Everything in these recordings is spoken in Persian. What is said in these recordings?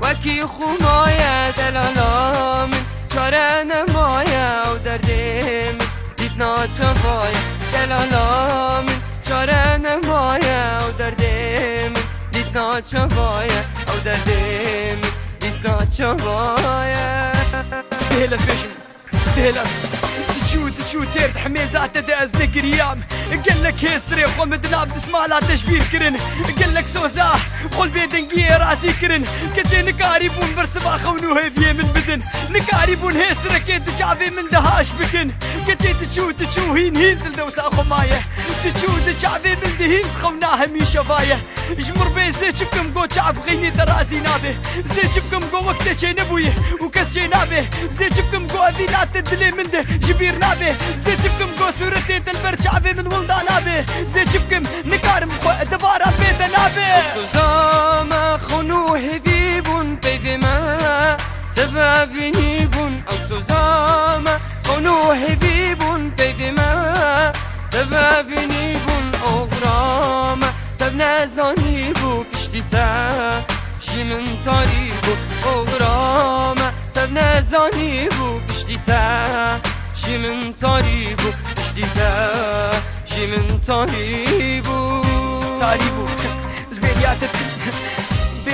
وکی خونای دلالا من چاره نمایه و درده من دید ناچوای دلالا من چاره نمایه و درده من دید ناچوای و درده من دید ناچوای دهلس بشم دهلس تشو ترد حميزات داز نقريام قال لك يسري خمد نابد سمالات تشبيه كرن قال لك سوزا قول بيدن قير راسي كرن كجي نكاريبون برسبا خونو هيفيه من بدن نكاريبون هيسرا كي تشافي من دهاش بكن كجي تشو هين تلدوس اخو مايه تشافي من دهين تخوناها مي شفايه جمر بين زي شبكم قو شعب غيني درازي نابه زي شبكم قو وقت شي نبويه وكس شي نابه زي شبكم قو اذينات تدلي من ده جبير نابه زي شبكم قو سورتي تلبر شعبي من ولدا نابه زي شبكم نكارم خو دبارا بيت نابه سوزاما خونو هذيبون بيدما تبابينيبون او سوزاما خونو هذيبون بيدما تبابينيبون اغراما تبنازانيبو كشتيتا شي من طريقو اغراما تبنازانيبو كشتيتا شي من طريقو كشتيتا شي من طريقو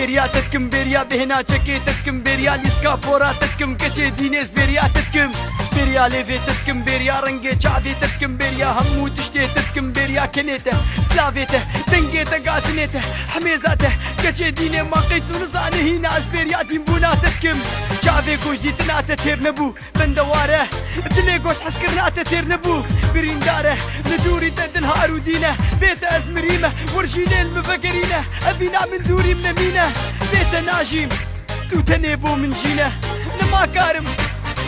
زبيرياتتكم بيريا بهنا شكيتتكم بيريا ليسكابوراتتكم كشي دينيس بيرياتتكم بيريا ليفيتتكم بيريا رنجي شعفيتتكم بيريا همو تشتيتتكم بيريا كنيته سلافيته دنجيته قاسنيته حميزاته كشي ديني ما قيتو نصاني هنا زبيريا دين بوناتتكم شعفي كوش دي تناته تيرنبو بندواره دني كوش حسكرناته تيرنبو برينداره ندوري تدنهار ودينه بيت ازمريمه ورشيني المفكرينه ابينا من دوري من مينه بيت ناجيم توتنيبو من جينه نما كارم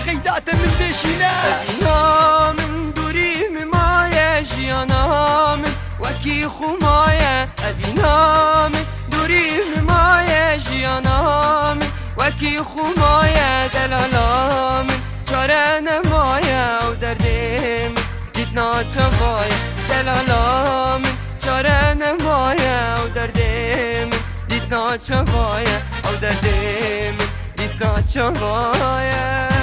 غيداته من دشينه ابينا من دوري ممايه جيانا من وكي خمايه ابينا من دوري ممايه جيانا من وكي خمايه دلالا من چاره نمايه و درده من دید ناچوایه دلالا من چاره نمايه و درده من دید ناچوایه و درده من دید ناچوایه